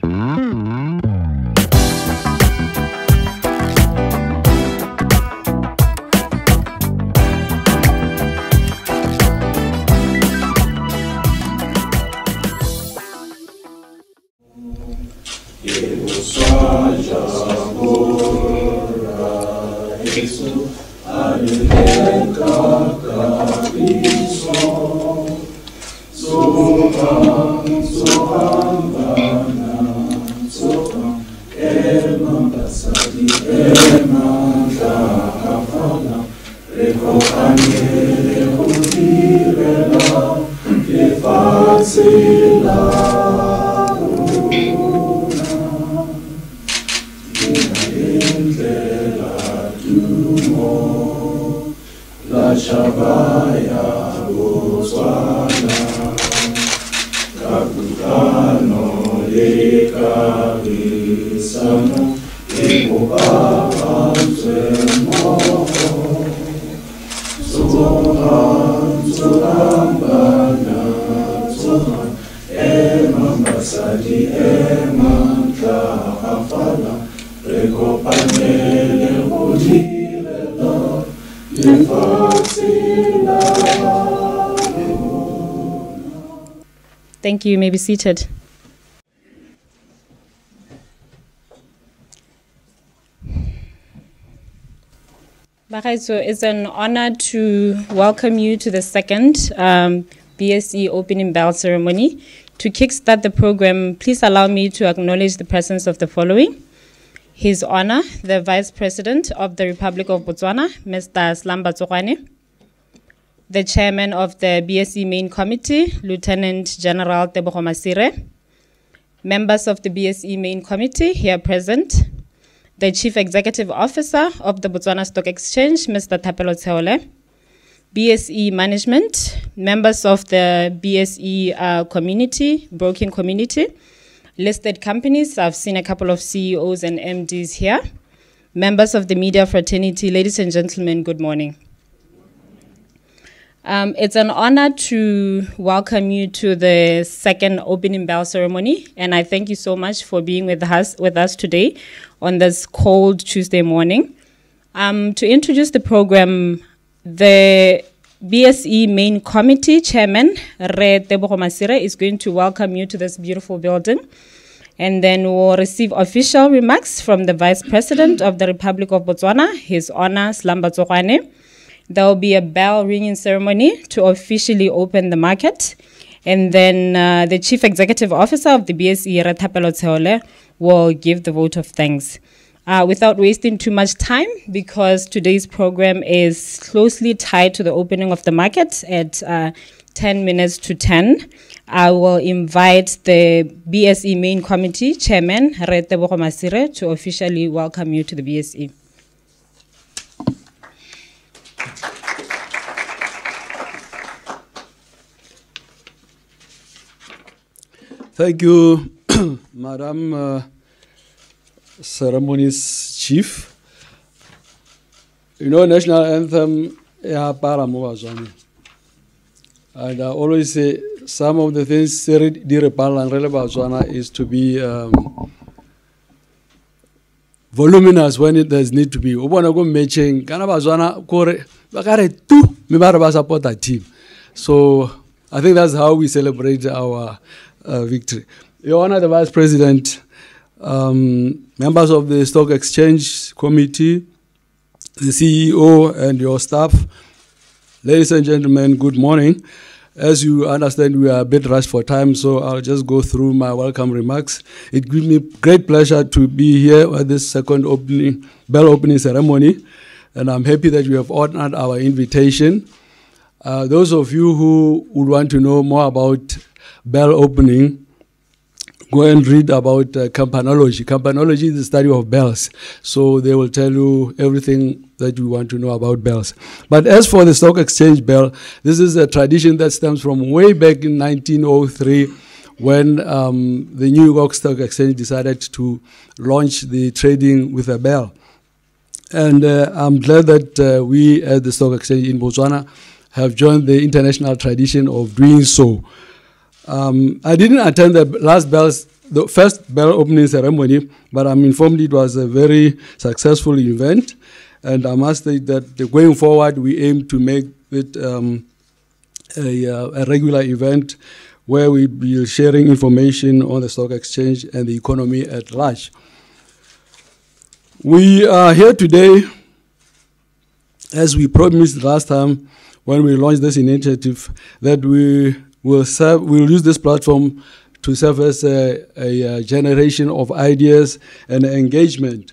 Thank you. You may be seated. So it's an honor to welcome you to the second BSE opening bell ceremony. To kickstart the program, please allow me to acknowledge the presence of the following. His Honor, the Vice President of the Republic of Botswana, Mr. Slamba Tsokwane, the Chairman of the BSE Main Committee, Lieutenant General Tebogo Masire, members of the BSE Main Committee here present, the Chief Executive Officer of the Botswana Stock Exchange, Mr. Thapelo Tseole, BSE Management, members of the BSE community, broking community, listed companies. I've seen a couple of CEOs and MDs here, members of the media fraternity, ladies and gentlemen, good morning. It's an honor to welcome you to the second opening bell ceremony, and I thank you so much for being with us today on this cold Tuesday morning. To introduce the program, the BSE Main Committee Chairman, Re Tebogo Masire, is going to welcome you to this beautiful building, and then we'll receive official remarks from the Vice President of the Republic of Botswana, His Honor Slamba Tsokwane. There will be a bell ringing ceremony to officially open the market. And then the Chief Executive Officer of the BSE, Thapelo Tseole, will give the vote of thanks. Without wasting too much time, because today's program is closely tied to the opening of the market at 10 minutes to 10, I will invite the BSE Main Committee Chairman, Re Tebogo Masire, to officially welcome you to the BSE. Thank you, Madam Ceremonies Chief. You know, national anthem, and I always say some of the things is to be voluminous when it does need to be. Matching, support that team. So I think that's how we celebrate our victory. Your Honor, the Vice President, members of the Stock Exchange Committee, the CEO and your staff, ladies and gentlemen, good morning. As you understand, we are a bit rushed for time, so I'll just go through my welcome remarks. It gives me great pleasure to be here at this second bell opening ceremony, and I'm happy that you have honored our invitation. Those of you who would want to know more about bell opening, go and read about campanology. Campanology is the study of bells. So they will tell you everything that you want to know about bells. But as for the stock exchange bell, this is a tradition that stems from way back in 1903 when the New York Stock Exchange decided to launch the trading with a bell. And I'm glad that we at the Stock Exchange in Botswana have joined the international tradition of doing so. I didn't attend the last the first bell opening ceremony, but I'm informed it was a very successful event. And I must say that going forward, we aim to make it a regular event where we'll be sharing information on the stock exchange and the economy at large. We are here today, as we promised last time when we launched this initiative, that we'll use this platform to serve as a generation of ideas and engagement.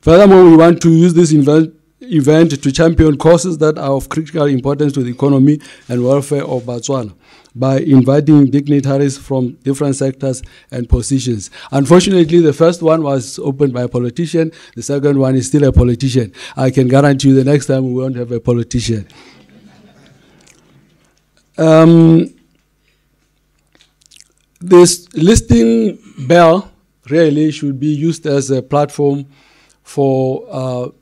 Furthermore, we want to use this event to champion causes that are of critical importance to the economy and welfare of Botswana by inviting dignitaries from different sectors and positions. Unfortunately, the first one was opened by a politician. The second one is still a politician. I can guarantee you the next time we won't have a politician. This listing bell really should be used as a platform for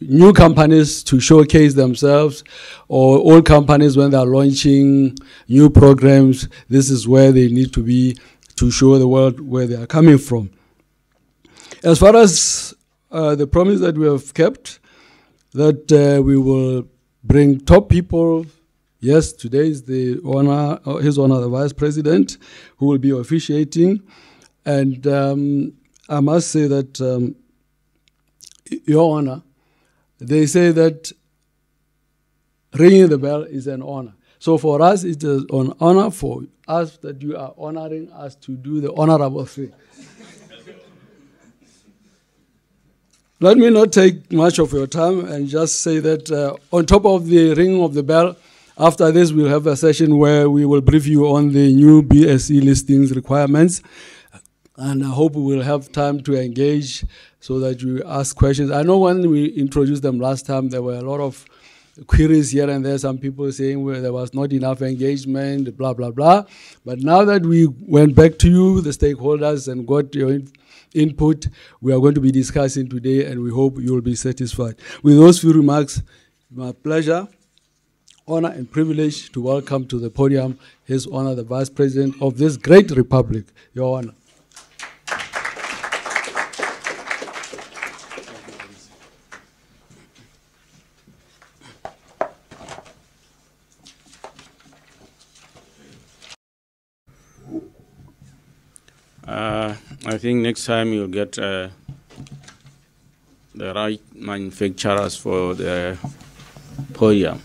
new companies to showcase themselves, or old companies when they are launching new programs. This is where they need to be to show the world where they are coming from. As far as the promise that we have kept, that we will bring top people. Yes, today is His Honor the Vice President who will be officiating. And I must say that, Your Honor, they say that ringing the bell is an honor. So for us, it is an honor for us that you are honoring us to do the honorable thing. Let me not take much of your time and just say that on top of the ringing of the bell, after this, we'll have a session where we will brief you on the new BSE listings requirements. And I hope we will have time to engage so that you ask questions. I know when we introduced them last time, there were a lot of queries here and there, some people saying there was not enough engagement, blah, blah, blah. But now that we went back to you, the stakeholders, and got your input, we are going to be discussing today, and we hope you will be satisfied. With those few remarks, my pleasure, honor, and privilege to welcome to the podium His Honor the Vice President of this great republic, Your Honor. I think next time you'll get the right manufacturers for the podium.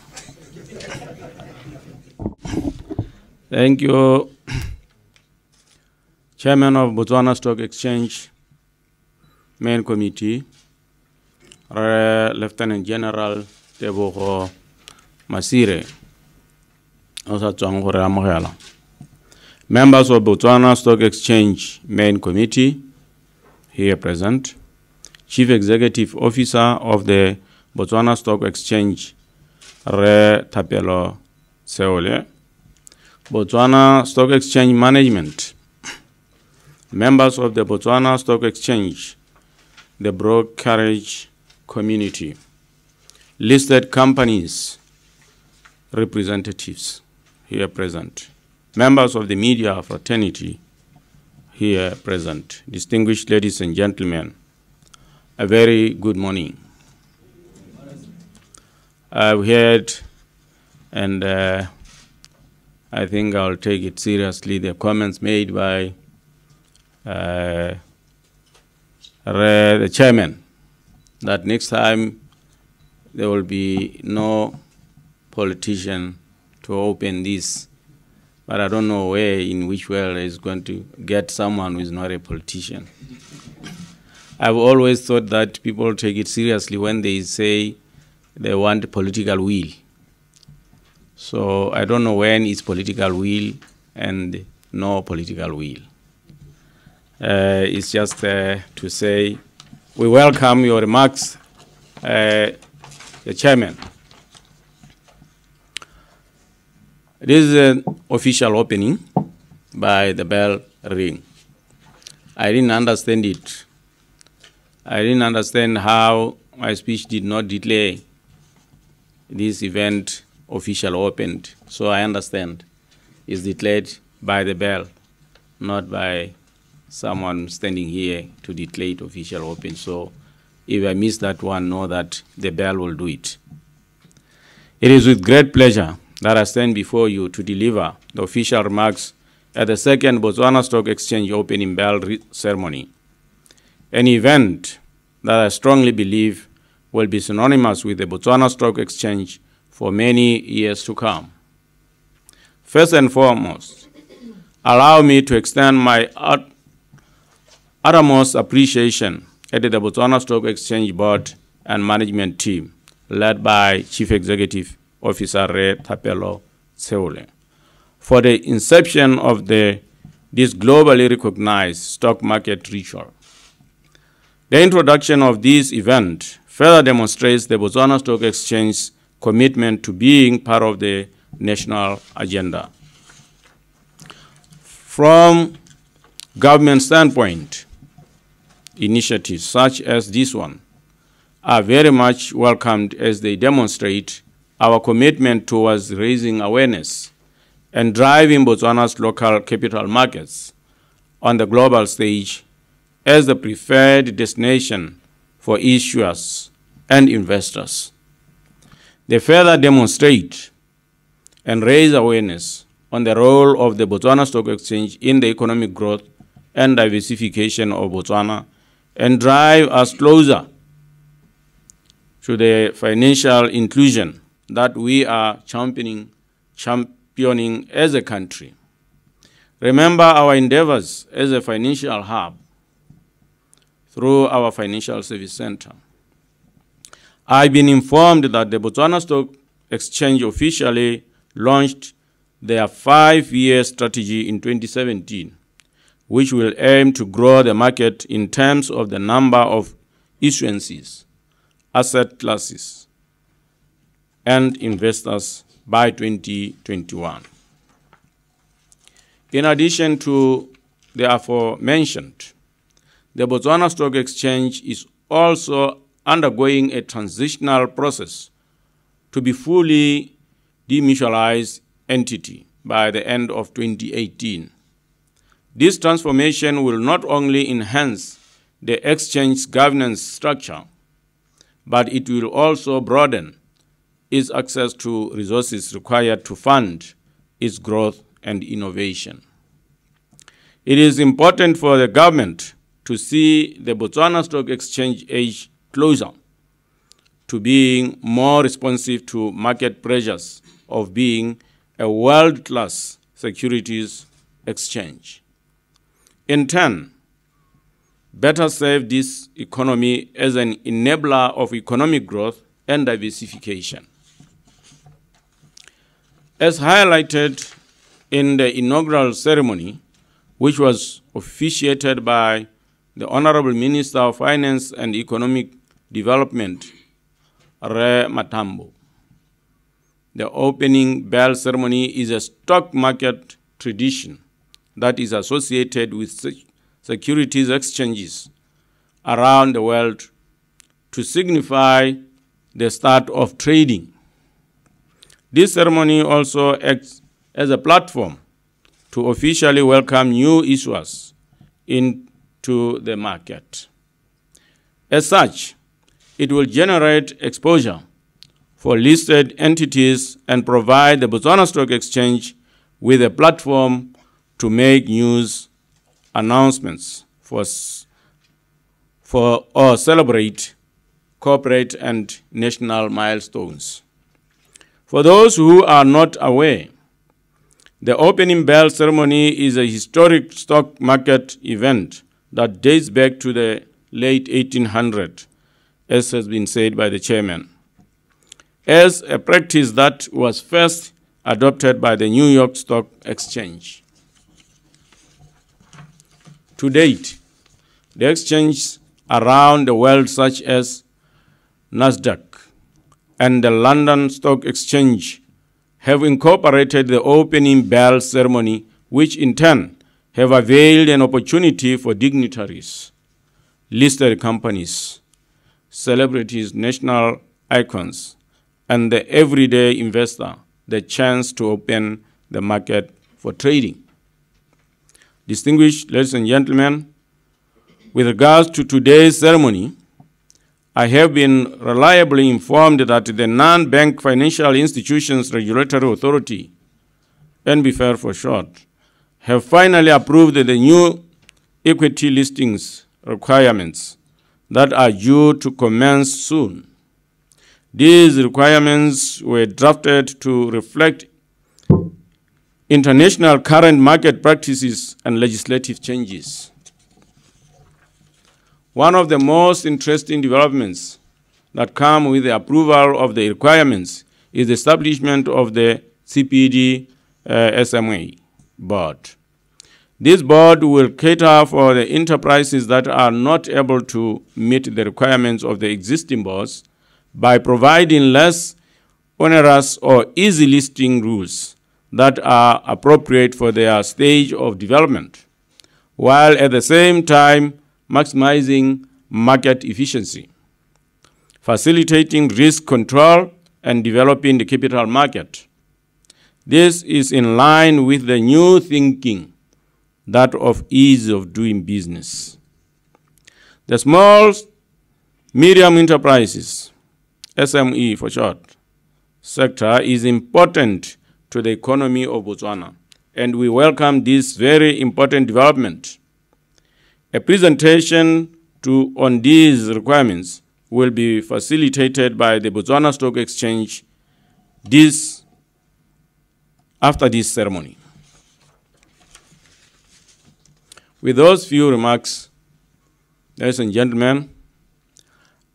Thank you, Chairman of Botswana Stock Exchange Main Committee, Lieutenant General Tebogo Masire, members of Botswana Stock Exchange Main Committee, here present, Chief Executive Officer of the Botswana Stock Exchange, Re Tapelo Seole, Botswana Stock Exchange Management, members of the Botswana Stock Exchange, the brokerage community, listed companies, representatives here present, members of the media fraternity here present, distinguished ladies and gentlemen, a very good morning. I've heard, and I think I'll take it seriously, the comments made by the chairman, that next time there will be no politician to open this. But I don't know where, in which world is going to get someone who is not a politician. I've always thought that people take it seriously when they say they want political will. So I don't know when is political will and no political will. It's just to say we welcome your remarks, the chairman. This is an official opening by the bell ring. I didn't understand it. I didn't understand how my speech did not delay this event official opened. So I understand it's declared by the bell, not by someone standing here to declare it official open. So if I miss that one, know that the bell will do it. It is with great pleasure that I stand before you to deliver the official remarks at the second Botswana Stock Exchange opening bell ceremony, an event that I strongly believe will be synonymous with the Botswana Stock Exchange for many years to come. First and foremost, allow me to extend my uttermost appreciation to the Botswana Stock Exchange Board and Management Team, led by Chief Executive Officer Re Thapelo Tseole, for the inception of this globally recognized stock market ritual. The introduction of this event further demonstrates the Botswana Stock Exchange's commitment to being part of the national agenda. From government standpoint, initiatives such as this one are very much welcomed as they demonstrate our commitment towards raising awareness and driving Botswana's local capital markets on the global stage as the preferred destination for issuers and investors. They further demonstrate and raise awareness on the role of the Botswana Stock Exchange in the economic growth and diversification of Botswana and drive us closer to the financial inclusion that we are championing as a country. Remember our endeavors as a financial hub through our Financial Service Center. I've been informed that the Botswana Stock Exchange officially launched their 5-year strategy in 2017, which will aim to grow the market in terms of the number of issuances, asset classes, and investors by 2021. In addition to the aforementioned, the Botswana Stock Exchange is also undergoing a transitional process to be fully demutualized entity by the end of 2018. This transformation will not only enhance the exchange's governance structure, but it will also broaden its access to resources required to fund its growth and innovation. It is important for the government to see the Botswana Stock Exchange age closer to being more responsive to market pressures of being a world-class securities exchange. In turn, better serve this economy as an enabler of economic growth and diversification. As highlighted in the inaugural ceremony, which was officiated by the Honorable Minister of Finance and Economic Development, Re Matambo, the opening bell ceremony is a stock market tradition that is associated with securities exchanges around the world to signify the start of trading. This ceremony also acts as a platform to officially welcome new issuers into the market. As such, it will generate exposure for listed entities and provide the Botswana Stock Exchange with a platform to make news announcements or celebrate corporate and national milestones. For those who are not aware, the opening bell ceremony is a historic stock market event that dates back to the late 1800s, as has been said by the chairman, as a practice that was first adopted by the New York Stock Exchange. To date, the exchanges around the world, such as NASDAQ and the London Stock Exchange, have incorporated the opening bell ceremony, which in turn have availed an opportunity for dignitaries, listed companies, celebrities, national icons, and the everyday investor the chance to open the market for trading. Distinguished ladies and gentlemen, with regards to today's ceremony, I have been reliably informed that the Non-Bank Financial Institutions Regulatory Authority, NBFAR for short, have finally approved the new equity listings requirements that are due to commence soon. These requirements were drafted to reflect international current market practices and legislative changes. One of the most interesting developments that come with the approval of the requirements is the establishment of the CPD SMA board. This board will cater for the enterprises that are not able to meet the requirements of the existing boards by providing less onerous or easy listing rules that are appropriate for their stage of development, while at the same time maximizing market efficiency, facilitating risk control, and developing the capital market. This is in line with the new thinking, that of ease of doing business. The small, medium enterprises, SME for short, sector is important to the economy of Botswana, and we welcome this very important development. A presentation on these requirements will be facilitated by the Botswana Stock Exchange after this ceremony. With those few remarks, ladies and gentlemen,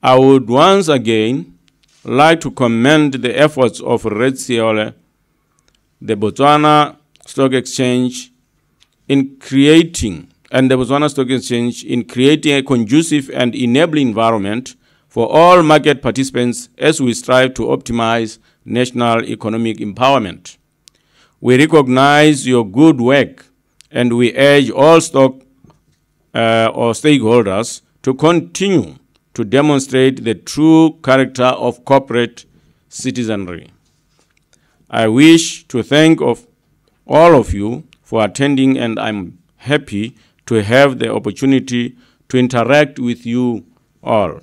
I would once again like to commend the efforts of Red Siole, the Botswana Stock Exchange in creating a conducive and enabling environment for all market participants as we strive to optimize national economic empowerment. We recognize your good work, and we urge all stakeholders to continue to demonstrate the true character of corporate citizenry. I wish to thank all of you for attending, and I'm happy to have the opportunity to interact with you all.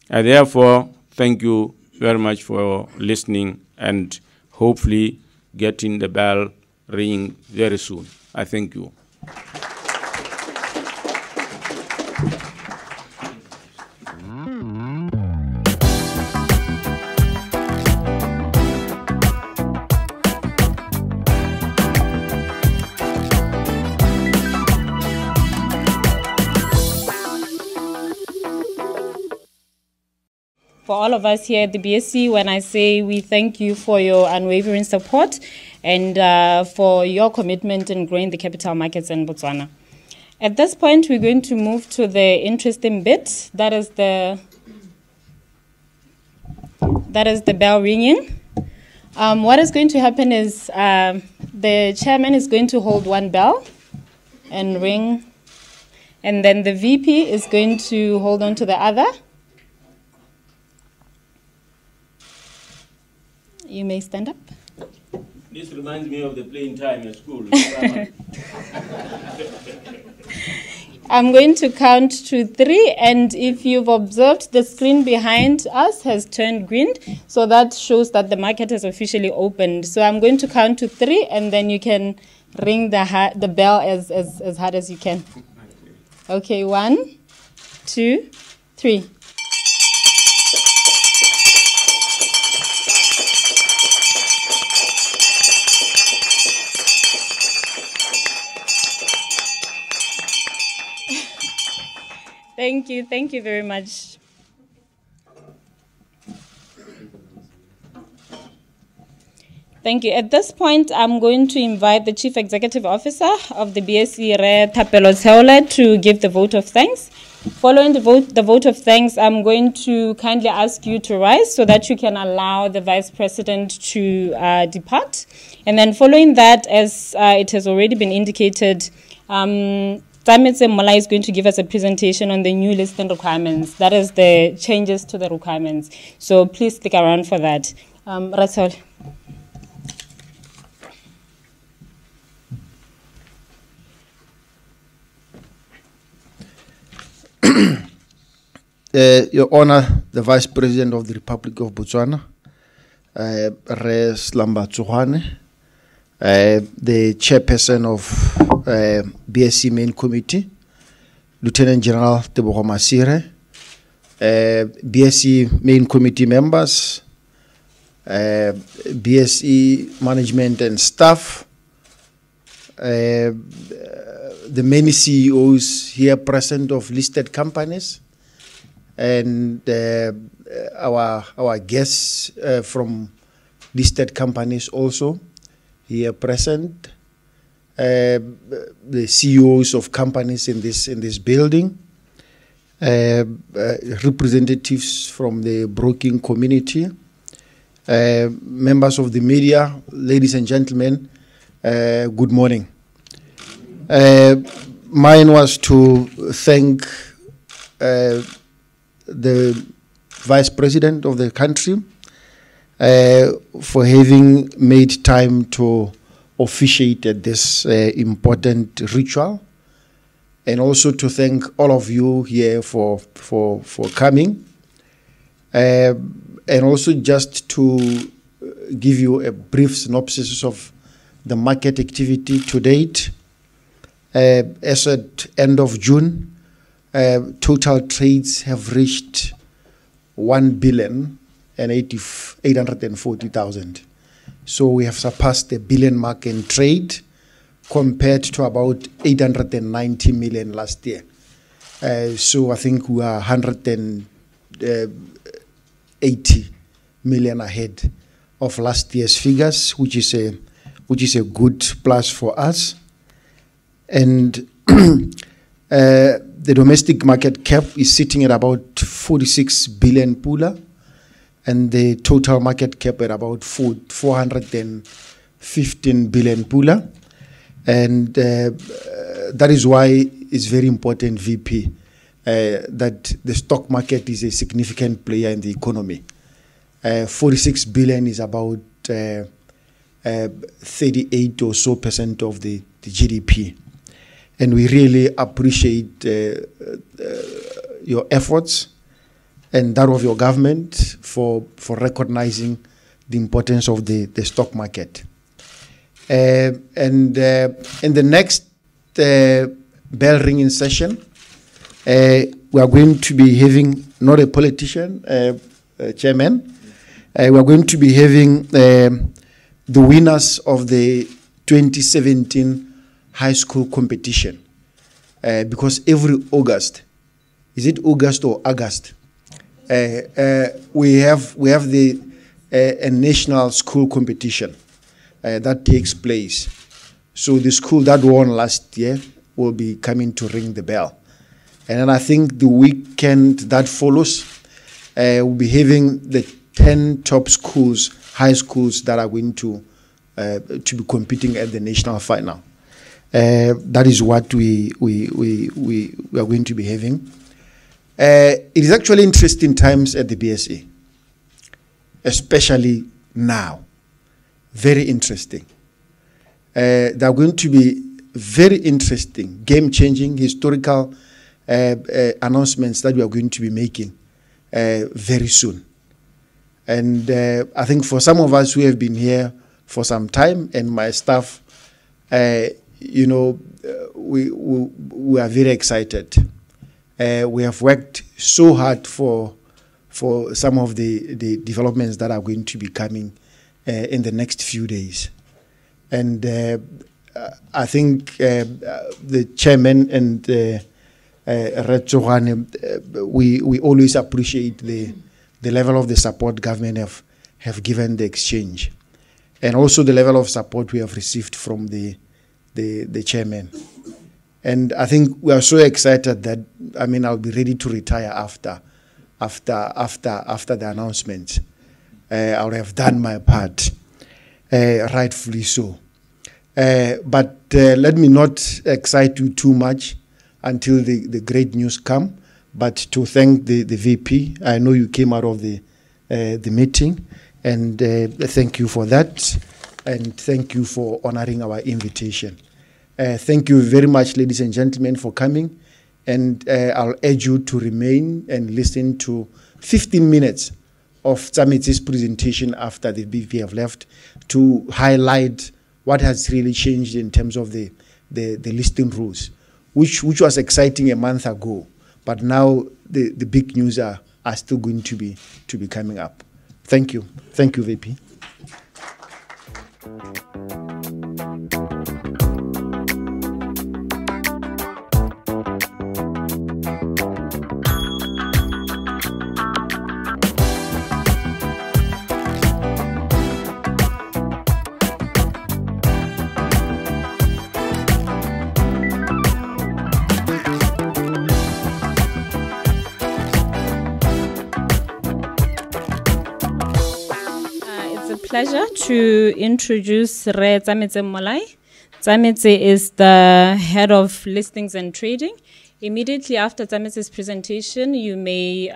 I therefore thank you very much for listening and hopefully getting the bell ringing very soon. I thank you. For all of us here at the BSC, when I say we thank you for your unwavering support and for your commitment in growing the capital markets in Botswana. At this point, we're going to move to the interesting bit. That is the bell ringing. What is going to happen is the chairman is going to hold one bell and ring, and then the VP is going to hold on to the other. You may stand up. This reminds me of the playing time at school. I'm going to count to 3, and if you've observed, the screen behind us has turned green, so that shows that the market has officially opened. So I'm going to count to 3, and then you can ring the bell as hard as you can. Okay, 1, 2, 3. Thank you very much. Thank you. At this point, I'm going to invite the Chief Executive Officer of the BSC, Re Thapelo Tsheole, to give the vote of thanks. Following the vote of thanks, I'm going to kindly ask you to rise so that you can allow the Vice President to depart. And then following that, as it has already been indicated, Tsamitse Mola is going to give us a presentation on the new listing requirements. That is the changes to the requirements. So please stick around for that. Ratsol. Your Honor, the Vice President of the Republic of Botswana, Re Slamba Tsohane, the Chairperson of BSC Main Committee, Lieutenant General Tebogo Masire, BSC Main Committee members, BSC management and staff, the many CEOs here present of listed companies, and our guests from listed companies also here present, the CEOs of companies in this building, representatives from the broking community, members of the media, ladies and gentlemen, good morning. Mine was to thank the Vice President of the country for having made time to officiate at this important ritual, and also to thank all of you here for coming, and also just to give you a brief synopsis of the market activity to date. As at end of June, total trades have reached 1,840,000. So we have surpassed the billion mark in trade, compared to about 890 million last year. So I think we are 180 million ahead of last year's figures, which is a good plus for us. And the domestic market cap is sitting at about 46 billion pula, and the total market cap at about 415 billion pula. And that is why it's very important, VP, that the stock market is a significant player in the economy. 46 billion is about 38 or so % of the GDP. And we really appreciate your efforts and that of your government for recognizing the importance of the stock market. And in the next bell ringing session, we are going to be having, not a politician, Chairman, we are going to be having the winners of the 2017 high school competition, because every August, is it August or August? We have a national school competition that takes place. So the school that won last year will be coming to ring the bell, and then I think the weekend that follows, we'll be having the 10 top schools, high schools, that are going to be competing at the national final. That is what we are going to be having. It is actually interesting times at the BSA, especially now. Very interesting. There are going to be very interesting, game-changing, historical announcements that we are going to be making very soon. And I think for some of us who have been here for some time, and my staff, you know, we are very excited. We have worked so hard for some of the developments that are going to be coming in the next few days. And I think the chairman and Retsohane, we always appreciate the level of the support government have given the exchange, and also the level of support we have received from the chairman. And I think we are so excited that, I mean, I'll be ready to retire after the announcement. I would have done my part, rightfully so. But let me not excite you too much until the great news come, but to thank the VP. I know you came out of the meeting, and thank you for that, and thank you for honoring our invitation. Thank you very much, ladies and gentlemen, for coming, And I'll urge you to remain and listen to 15 minutes of Tsametsi's presentation after the BV have left to highlight what has really changed in terms of the listing rules, which was exciting a month ago, but now the big news are still going to be coming up. Thank you. Thank you, VP. Pleasure to introduce Re Tsametse Molai. Tsametse is the head of listings and trading. Immediately after Tsametse's presentation, you may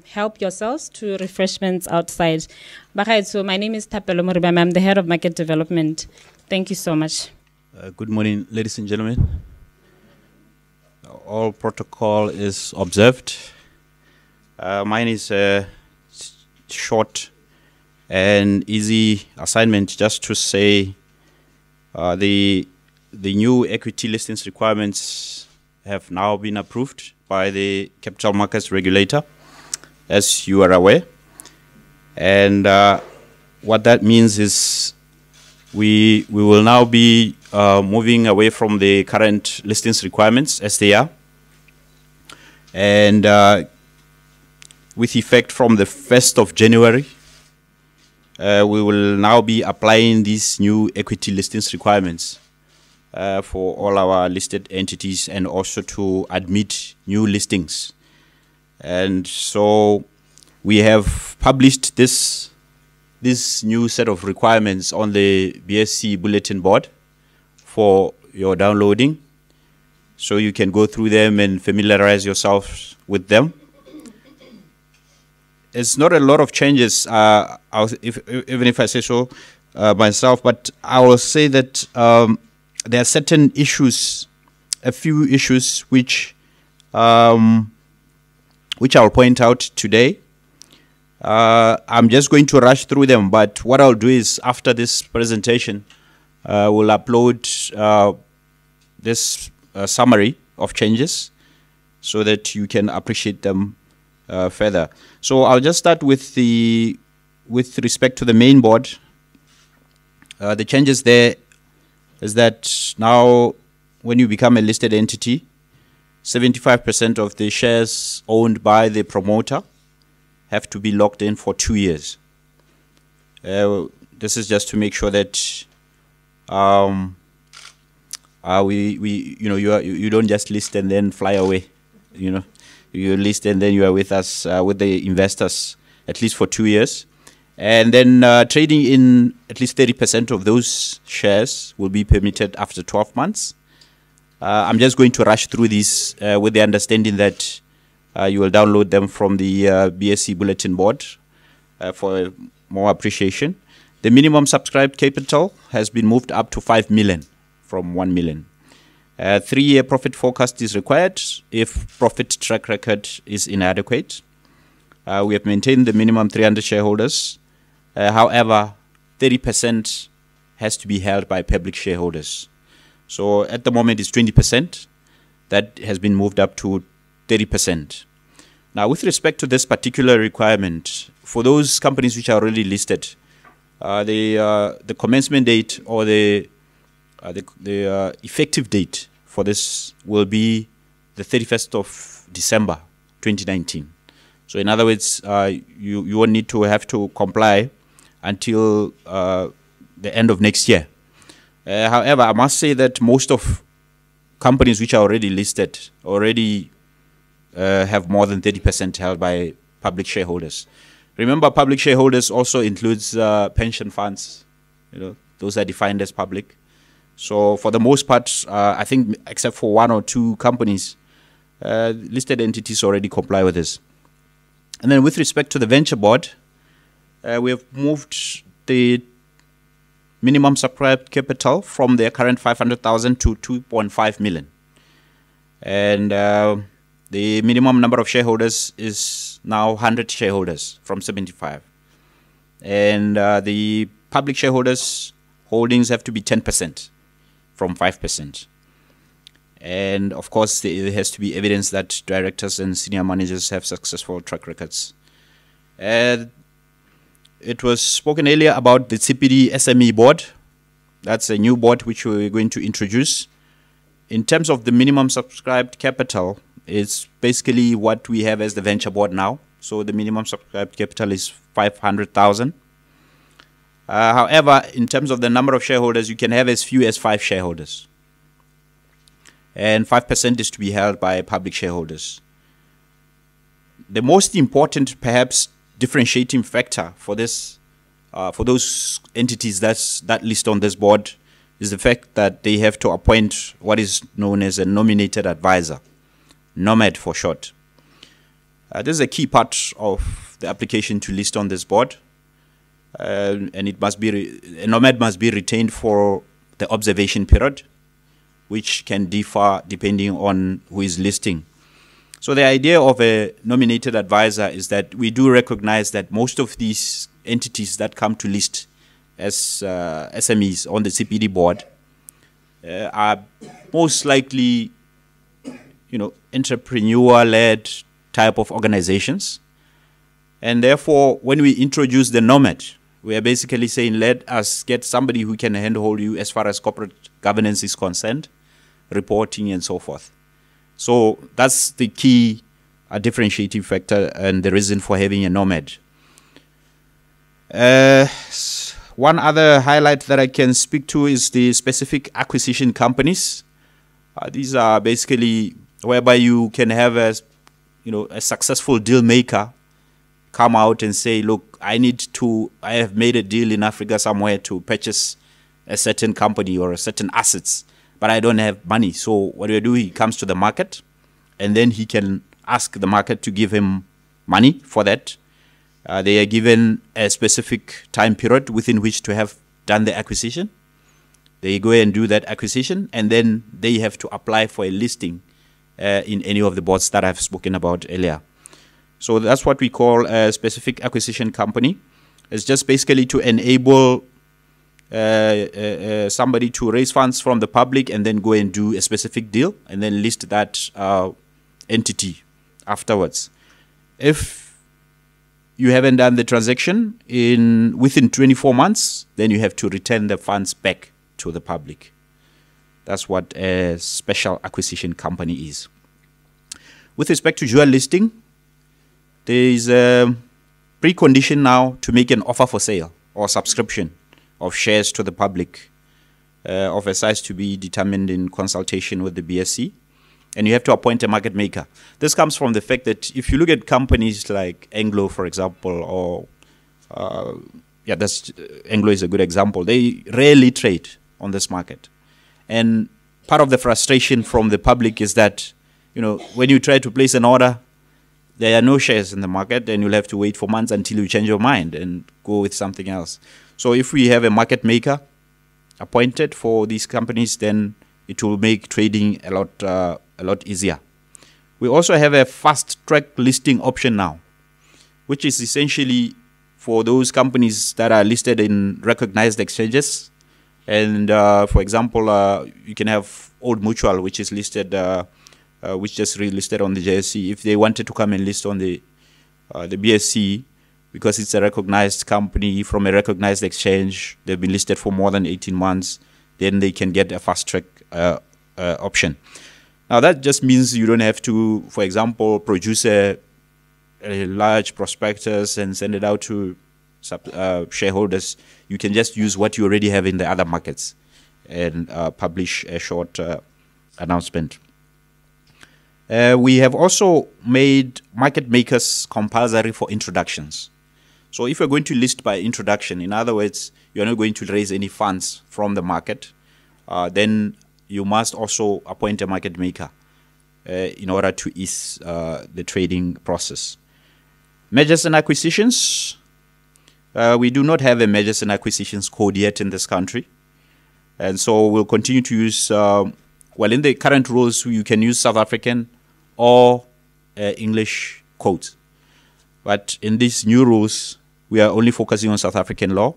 help yourselves to refreshments outside. So my name is Thapelo Moribame. I'm the head of market development. Thank you so much. Good morning, ladies and gentlemen. All protocol is observed. Mine is short and easy assignment, just to say the new equity listings requirements have now been approved by the capital markets regulator, as you are aware. And what that means is we will now be moving away from the current listings requirements as they are. And with effect from the 1st of January, we will now be applying these new equity listings requirements for all our listed entities, and also to admit new listings. And so we have published this new set of requirements on the BSC bulletin board for your downloading, so you can go through them and familiarize yourself with them. It's not a lot of changes, even if I say so myself, but I will say that there are certain issues, a few issues which I'll point out today. I'm just going to rush through them, but what I'll do is, after this presentation, we'll upload this summary of changes so that you can appreciate them further. So I'll just start with respect to the main board. The changes there is that now, when you become a listed entity, 75% of the shares owned by the promoter have to be locked in for 2 years. This is just to make sure that you don't just list and then fly away. You list and then you are with us, with the investors, at least for 2 years. And then trading in at least 30% of those shares will be permitted after 12 months. I'm just going to rush through these with the understanding that you will download them from the BSC bulletin board for more appreciation. The minimum subscribed capital has been moved up to 5 million from 1 million. 3-year profit forecast is required if profit track record is inadequate. We have maintained the minimum 300 shareholders. However, 30% has to be held by public shareholders. So at the moment it's 20%. That has been moved up to 30%. Now, with respect to this particular requirement, for those companies which are already listed, the commencement date or the effective date for this will be the 31st of December 2019. So in other words, you won't need to have to comply until the end of next year. However, I must say that most of companies which are already listed already have more than 30% held by public shareholders. Remember, public shareholders also includes pension funds. Those are defined as public. So for the most part, I think except for 1 or 2 companies, listed entities already comply with this. And then with respect to the venture board, we have moved the minimum subscribed capital from their current 500,000 to 2.5 million. And the minimum number of shareholders is now 100 shareholders from 75. And the public shareholders' holdings have to be 10% from 5%. And of course, there has to be evidence that directors and senior managers have successful track records. It was spoken earlier about the CPD SME board. That's a new board which we're going to introduce. In terms of the minimum subscribed capital, it's basically what we have as the venture board now. So the minimum subscribed capital is 500,000. However, in terms of the number of shareholders, you can have as few as 5 shareholders. And 5% is to be held by public shareholders. The most important, perhaps, differentiating factor for this, for those entities that list on this board, is the fact that they have to appoint what is known as a nominated advisor, NOMAD for short. This is a key part of the application to list on this board, and it must be a NOMAD must be retained for the observation period, which can differ depending on who is listing. So the idea of a nominated advisor is that we do recognize that most of these entities that come to list as SMEs on the CPD board are most likely, entrepreneur-led type of organizations. And therefore, when we introduce the NOMAD, we are basically saying, let us get somebody who can handhold you as far as corporate governance is concerned, reporting and so forth. So that's the key differentiating factor and the reason for having a NOMAD. One other highlight that I can speak to is the specific acquisition companies. These are basically whereby you can have a successful deal maker come out and say, look, I have made a deal in Africa somewhere to purchase a certain company or a certain assets, but I don't have money. So what do I do? He comes to the market, and then he can ask the market to give him money for that. They are given a specific time period within which to have done the acquisition. They go and do that acquisition, and then they have to apply for a listing in any of the boards that I've spoken about earlier. So that's what we call a specific acquisition company. It's just basically to enable somebody to raise funds from the public and then go and do a specific deal and then list that entity afterwards. If you haven't done the transaction within 24 months, then you have to return the funds back to the public. That's what a special acquisition company is. With respect to dual listing, there is a precondition now to make an offer for sale or subscription of shares to the public of a size to be determined in consultation with the BSC. And you have to appoint a market maker. This comes from the fact that if you look at companies like Anglo, for example, or Anglo is a good example. They rarely trade on this market. And part of the frustration from the public is that, when you try to place an order, there are no shares in the market, and you'll have to wait for months until you change your mind and go with something else. So if we have a market maker appointed for these companies, then it will make trading a lot easier. We also have a fast-track listing option now, which is essentially for those companies that are listed in recognized exchanges. And for example, you can have Old Mutual, which is listed, which just relisted on the JSE. If they wanted to come and list on the BSC, because it's a recognized company from a recognized exchange, they've been listed for more than 18 months, then they can get a fast-track option. Now, that just means you don't have to, for example, produce a large prospectus and send it out to shareholders. You can just use what you already have in the other markets and publish a short announcement. We have also made market makers compulsory for introductions. So if you're going to list by introduction, in other words, you're not going to raise any funds from the market, then you must also appoint a market maker in order to ease the trading process. Mergers and acquisitions. We do not have a mergers and acquisitions code yet in this country. And so we'll continue to use, in the current rules, you can use South African or English codes. But in these new rules, we are only focusing on South African law.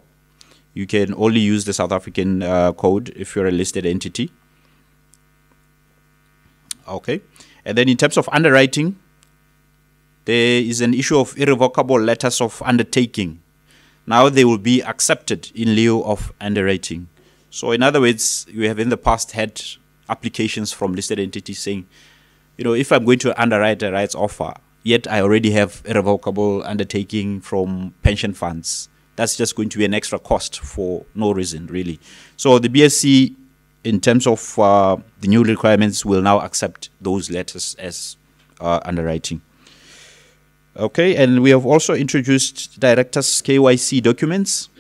You can only use the South African code if you're a listed entity. Okay. And then in terms of underwriting, there is an issue of irrevocable letters of undertaking. Now they will be accepted in lieu of underwriting. So in other words, we have in the past had applications from listed entities saying, you know, if I'm going to underwrite a rights offer, yet I already have irrevocable undertaking from pension funds, that's just going to be an extra cost for no reason, really. So the BSC, in terms of the new requirements, will now accept those letters as underwriting. Okay, and we have also introduced directors' KYC documents.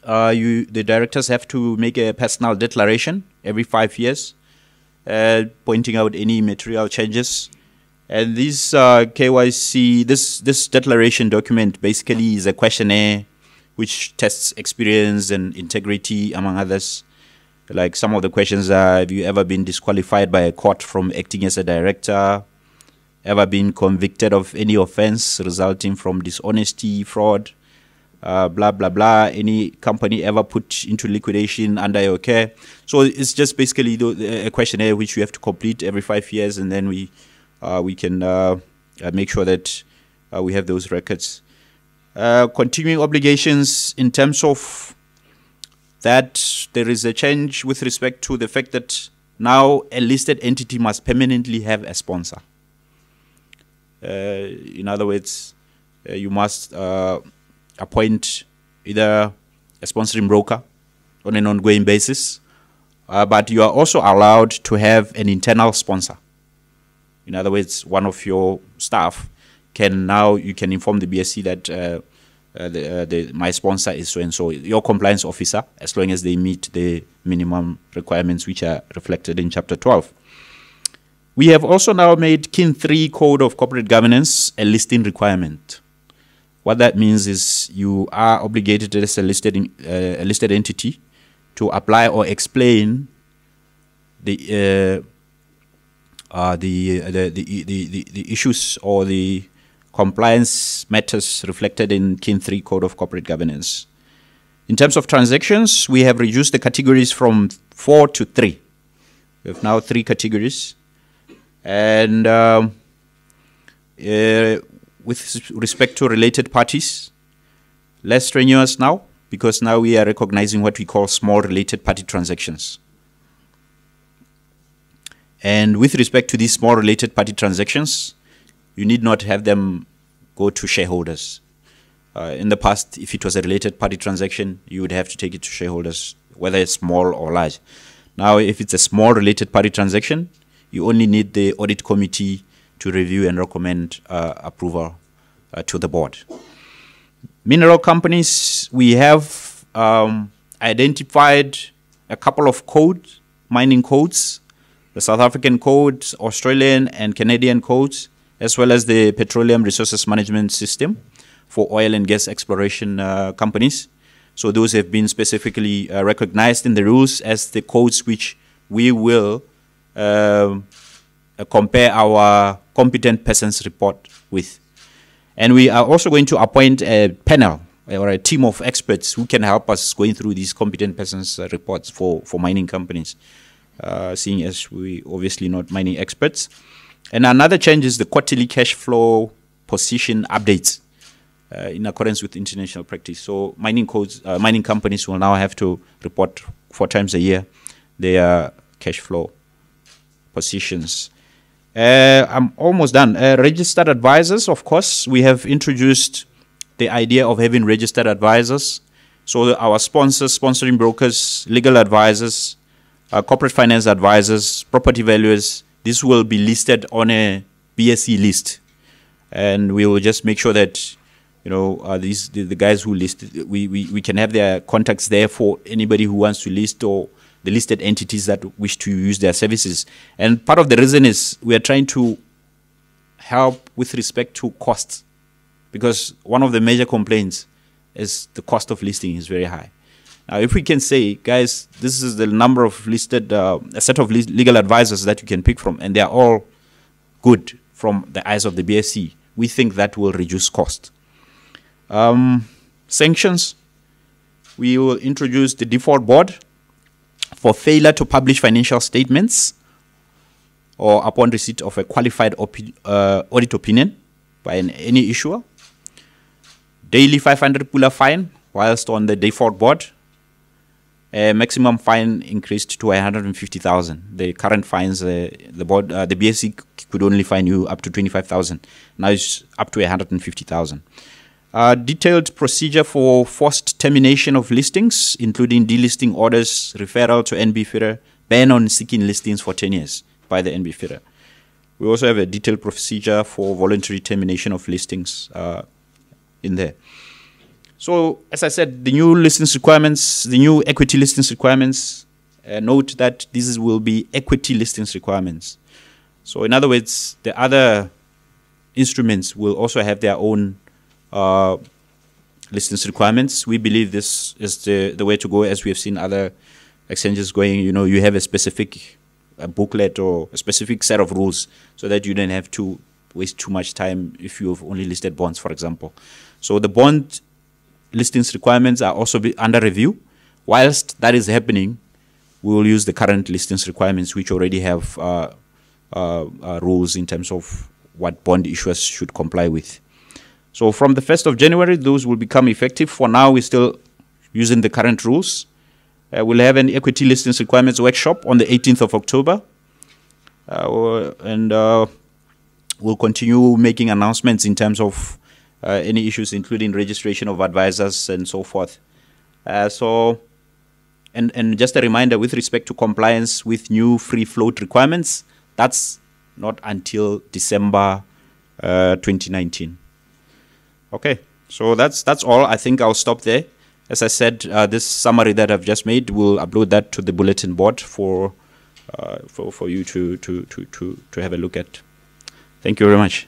The directors have to make a personal declaration every 5 years, pointing out any material changes. And this KYC, this declaration document basically is a questionnaire which tests experience and integrity, among others. Like some of the questions are, have you ever been disqualified by a court from acting as a director? Ever been convicted of any offense resulting from dishonesty, fraud, blah, blah, blah. Any company ever put into liquidation under your care? So it's just basically a questionnaire which you have to complete every 5 years, and then we can make sure that we have those records. Continuing obligations, in terms of that, there is a change with respect to the fact that now a listed entity must permanently have a sponsor. In other words, you must appoint either a sponsoring broker on an ongoing basis, but you are also allowed to have an internal sponsor. In other words, one of your staff you can inform the BSC that my sponsor is so-and-so, your compliance officer, as long as they meet the minimum requirements which are reflected in Chapter 12. We have also now made Kin 3 Code of Corporate Governance a listing requirement. What that means is you are obligated as a listed entity to apply or explain the issues or the compliance matters reflected in Kin 3 Code of Corporate Governance. In terms of transactions, we have reduced the categories from 4 to 3. We have now 3 categories. And with respect to related parties, less strenuous now, because now we are recognizing what we call small related party transactions. And with respect to these small related party transactions, you need not have them go to shareholders. In the past, if it was a related party transaction, you would have to take it to shareholders, whether it's small or large. Now, if it's a small related party transaction, you only need the audit committee to review and recommend approval to the board. Mineral companies, we have identified a couple of codes, mining codes, the South African codes, Australian and Canadian codes, as well as the Petroleum Resources Management System for oil and gas exploration companies. So those have been specifically recognized in the rules as the codes which we will compare our competent persons report with. And we are also going to appoint a panel or a team of experts who can help us going through these competent persons reports for mining companies, seeing as we obviously not mining experts. And another change is the quarterly cash flow position updates in accordance with international practice. So mining companies will now have to report 4 times a year their cash flow positions. I'm almost done. Registered advisors, of course, we have introduced the idea of having registered advisors. So our sponsors, sponsoring brokers, legal advisors, corporate finance advisors, property valuers, this will be listed on a BSE list. And we will just make sure that, you know, the guys who listed, we can have their contacts there for anybody who wants to list or the listed entities that wish to use their services. And part of the reason is we are trying to help with respect to costs, because one of the major complaints is the cost of listing is very high. Now, if we can say, guys, this is the number of listed, a set of legal advisors that you can pick from, and they are all good from the eyes of the BSC. We think that will reduce cost. Sanctions. We will introduce the default board for failure to publish financial statements or upon receipt of a qualified audit opinion by any issuer. Daily 500 pula fine, whilst on the default board, maximum fine increased to 150,000. The current fines, the BSC could only fine you up to 25,000. Now it's up to 150,000. Detailed procedure for forced termination of listings, including delisting orders, referral to NB FIRA, ban on seeking listings for 10 years by the NB FIRA. We also have a detailed procedure for voluntary termination of listings in there. So, as I said, the new listings requirements, the new equity listings requirements, note that these will be equity listings requirements. So, in other words, the other instruments will also have their own listings requirements. We believe this is the way to go, as we have seen other exchanges going. You know, you have a specific booklet or a specific set of rules so that you don't have to waste too much time if you've only listed bonds, for example. So the bond listings requirements are also under review. Whilst that is happening, we will use the current listings requirements, which already have rules in terms of what bond issuers should comply with. So from the 1st of January, those will become effective. For now, we're still using the current rules. We'll have an equity listings requirements workshop on the 18th of October. We'll continue making announcements in terms of any issues, including registration of advisors and so forth. And just a reminder with respect to compliance with new free float requirements, that's not until December 2019. Okay, so that's all. I think I'll stop there. As I said, this summary that I've just made, we'll upload that to the bulletin board for you to have a look at. Thank you very much.